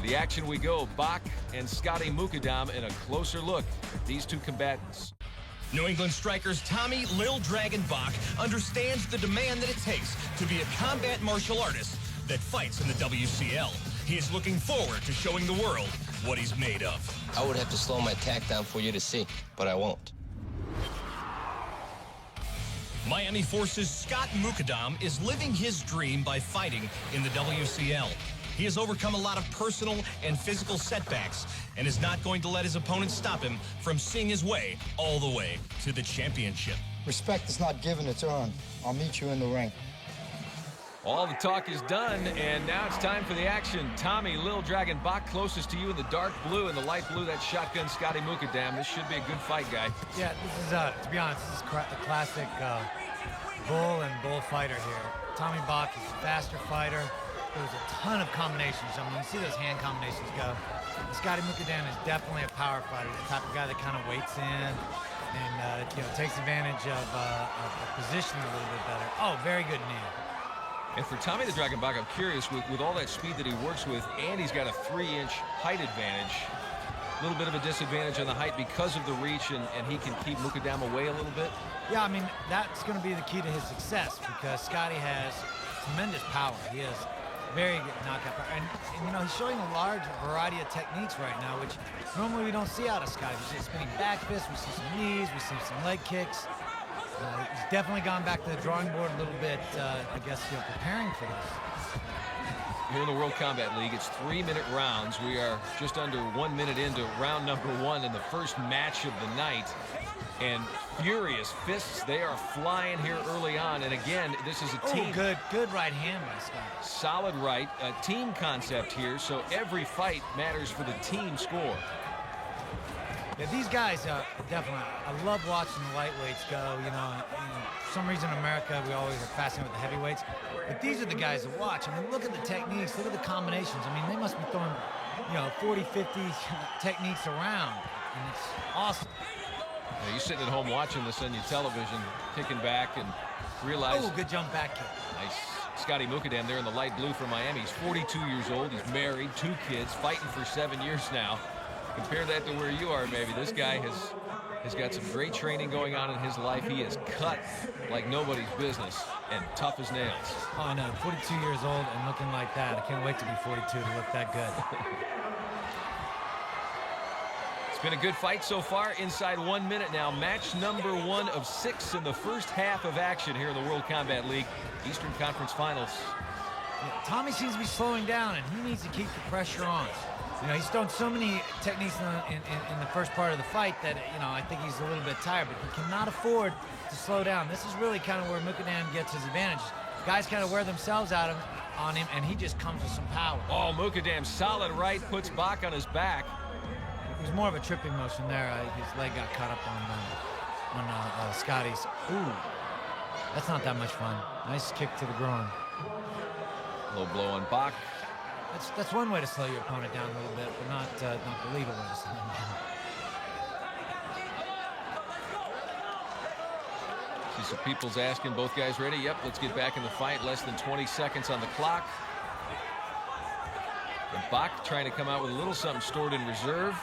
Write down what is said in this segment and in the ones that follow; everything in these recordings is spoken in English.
the action we go. Bach and Scotty Mukaddam in a closer look at these two combatants. New England strikers Tommy Lil Dragon Bach understands the demand that it takes to be a combat martial artist that fights in the WCL. He is looking forward to showing the world what he's made of. I would have to slow my attack down for you to see, but I won't. Miami Force's Scott Mukaddam is living his dream by fighting in the WCL. He has overcome a lot of personal and physical setbacks and is not going to let his opponents stop him from seeing his way all the way to the championship. Respect is not given, it's earned. I'll meet you in the ring. All the talk is done, and now it's time for the action. Tommy Lil Dragon Bach closest to you in the dark blue, and the light blue, that's Shotgun Scotty Mukaddam. This should be a good fight, guy. Yeah, this is, to be honest, this is a classic bull and bullfighter here. Tommy Bach is a faster fighter. There's a ton of combinations. I mean, you see those hand combinations go. And Scotty Mukaddam is definitely a power fighter, the type of guy that kind of waits in and takes advantage of position a little bit better. Oh, very good knee. And for Tommy the Dragon Bach, I'm curious, with all that speed that he works with, and he's got a 3-inch height advantage, a little bit of a disadvantage on the height because of the reach, and he can keep Mukaddam away a little bit? Yeah, I mean, that's going to be the key to his success because Scotty has tremendous power. He has very good knockout power. And he's showing a large variety of techniques right now, which normally we don't see out of Scotty. We see spinning back fists, we see some knees, we see some leg kicks. He's definitely gone back to the drawing board a little bit, I guess, preparing for this. Here in the World Combat League, it's 3-minute rounds. We are just under 1 minute into round number 1 in the first match of the night. And furious fists, they are flying here early on. And again, this is a team. Oh, good right hand by Scotty. Solid right, a team concept here, so every fight matters for the team score. Yeah, these guys definitely, I love watching the lightweights go. For some reason in America, we always are fascinated with the heavyweights. But these are the guys to watch. I mean, look at the techniques, look at the combinations. I mean, they must be throwing, 40, 50 techniques around. And it's awesome. Yeah, you're sitting at home watching this on your television, kicking back and realize. Oh, good jump back kick. Nice. Scotty Mukaddam there in the light blue for Miami. He's 42 years old. He's married, 2 kids, fighting for 7 years now. Compare that to where you are, maybe. This guy has got some great training going on in his life. He is cut like nobody's business and tough as nails. Oh, no, 42 years old and looking like that. I can't wait to be 42 to look that good. It's been a good fight so far. Inside 1 minute now. Match number 1 of 6 in the first half of action here in the World Combat League Eastern Conference Finals. Yeah, Tommy seems to be slowing down, and he needs to keep the pressure on. He's thrown so many techniques in the first part of the fight that, I think he's a little bit tired, but he cannot afford to slow down. This is really kind of where Mukaddam gets his advantage. Guys kind of wear themselves out on him, and he just comes with some power. Oh, Mukaddam, solid right, puts Bach on his back. It was more of a tripping motion there. His leg got caught up on Scotty's. Ooh, that's not that much fun. Nice kick to the groin. Low blow on Bach. That's one way to slow your opponent down a little bit, but not the legal way to slow him down. See some people's asking, both guys ready? Yep, let's get back in the fight. Less than 20 seconds on the clock. And Bach trying to come out with a little something stored in reserve.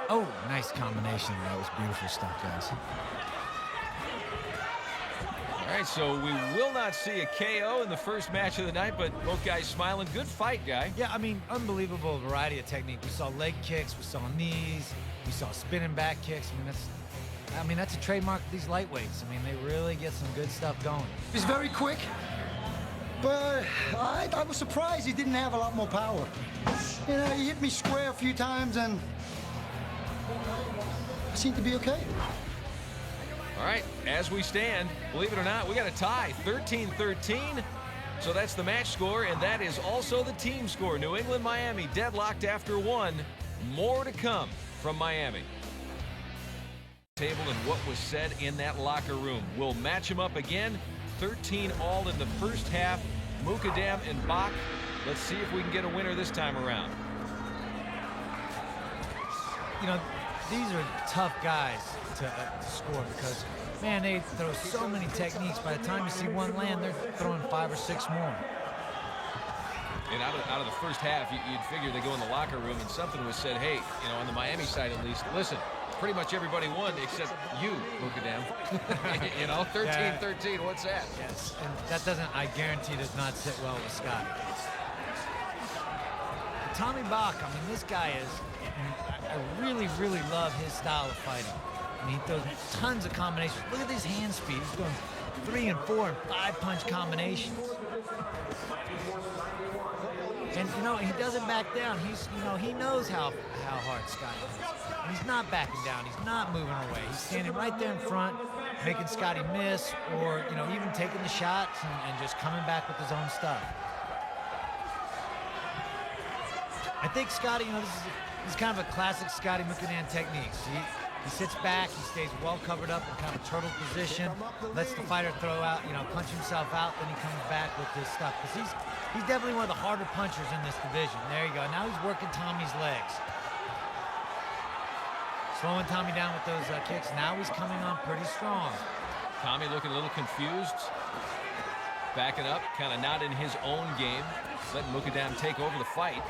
Oh, nice combination. That was beautiful stuff, guys. All right, so we will not see a KO in the first match of the night, but both guys smiling. Good fight, guy. Yeah, I mean, unbelievable variety of technique. We saw leg kicks, we saw knees, we saw spinning back kicks. I mean, that's a trademark of these lightweights. I mean, they really get some good stuff going. He's very quick, but I was surprised he didn't have a lot more power. He hit me square a few times, and I seemed to be okay. All right, as we stand, believe it or not, we got a tie, 13-13. So that's the match score, and that is also the team score. New England, Miami, deadlocked after 1. More to come from Miami. Table and what was said in that locker room. We'll match them up again. 13 all in the first half. Mukaddam and Bach. Let's see if we can get a winner this time around. These are tough guys to score because, man, they throw so many techniques. By the time you see one land, they're throwing 5 or 6 more. And out of the first half, you'd figure they go in the locker room and something was said, hey, you know, on the Miami side at least, listen, pretty much everybody won except you, Mukaddam. You know, 13-13, what's that? Yes, and that doesn't, I guarantee, does not sit well with Scotty. Tommy Bach, I mean, this guy is, I really, really love his style of fighting. I mean, he throws tons of combinations. Look at his hand speed. He's going 3 and 4 and 5 punch combinations. And, you know, he doesn't back down. He's, you know, he knows how hard Scotty is. And he's not backing down. He's not moving away. He's standing right there in front, making Scotty miss, or, you know, even taking the shots and just coming back with his own stuff. I think Scotty, you know, this is kind of a classic Scotty Mukaddam technique. He sits back, he stays well covered up in kind of turtle position, lets the fighter throw out, you know, punch himself out, then he comes back with his stuff. Because he's definitely one of the harder punchers in this division. There you go. Now he's working Tommy's legs. Slowing Tommy down with those kicks. Now he's coming on pretty strong. Tommy looking a little confused. Backing up, kind of not in his own game. Letting Mukaddam take over the fight.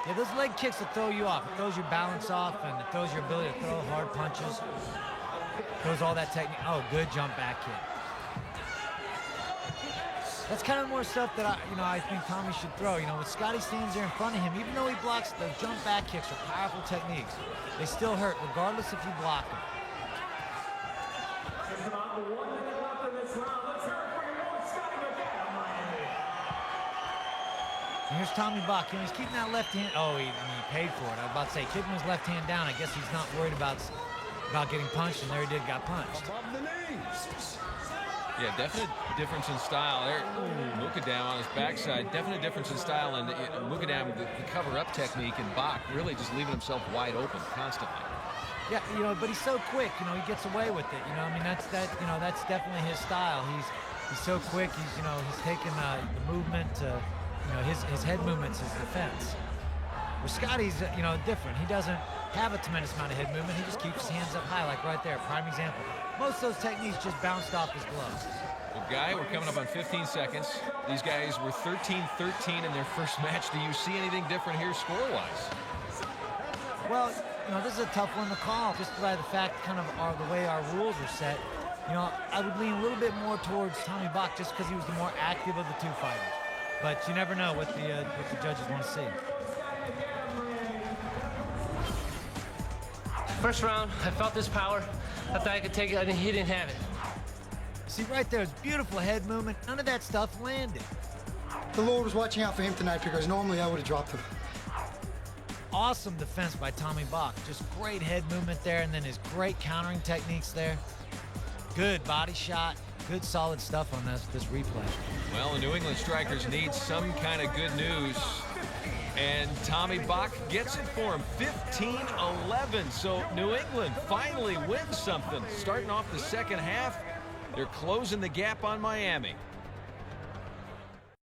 Yeah, those leg kicks will throw you off. It throws your balance off, and it throws your ability to throw hard punches. Throws all that technique. Oh, good jump back kick. That's kind of more stuff that I think Tommy should throw. You know, when Scotty stands there in front of him, even though he blocks, those jump back kicks are powerful techniques. They still hurt, regardless if you block them. And here's Tommy Bach. You know, he's keeping that left hand. Oh, he paid for it. I was about to say, keeping his left hand down. I guess he's not worried about getting punched, and there he got punched. Yeah, definite difference in style there. Mukaddam on his backside, definite difference in style, and Mukaddam, the cover-up technique, and Bach really just leaving himself wide open constantly. Yeah, you know, but he's so quick. You know, he gets away with it. You know, I mean, that's definitely his style. He's so quick. He's taking the movement to, you know, his head movement's his defense. Where Scotty's, you know, different. He doesn't have a tremendous amount of head movement. He just keeps his hands up high, like right there. Prime example. Most of those techniques just bounced off his gloves. Well, Guy, we're coming up on 15 seconds. These guys were 13-13 in their first match. Do you see anything different here score-wise? Well, you know, this is a tough one to call, just by the fact kind of the way our rules are set. You know, I would lean a little bit more towards Tommy Bach just because he was the more active of the two fighters. But you never know what the judges want to see. First round, I felt this power. I thought I could take it, and he didn't have it. See, right there, it's beautiful head movement. None of that stuff landed. The Lord was watching out for him tonight because normally I would have dropped him. Awesome defense by Tommy Bach. Just great head movement there, and then his great countering techniques there. Good body shot. Good solid stuff on this replay. Well, the New England strikers need some kind of good news. And Tommy Bach gets it for him, 15-11. So New England finally wins something. Starting off the second half, they're closing the gap on Miami.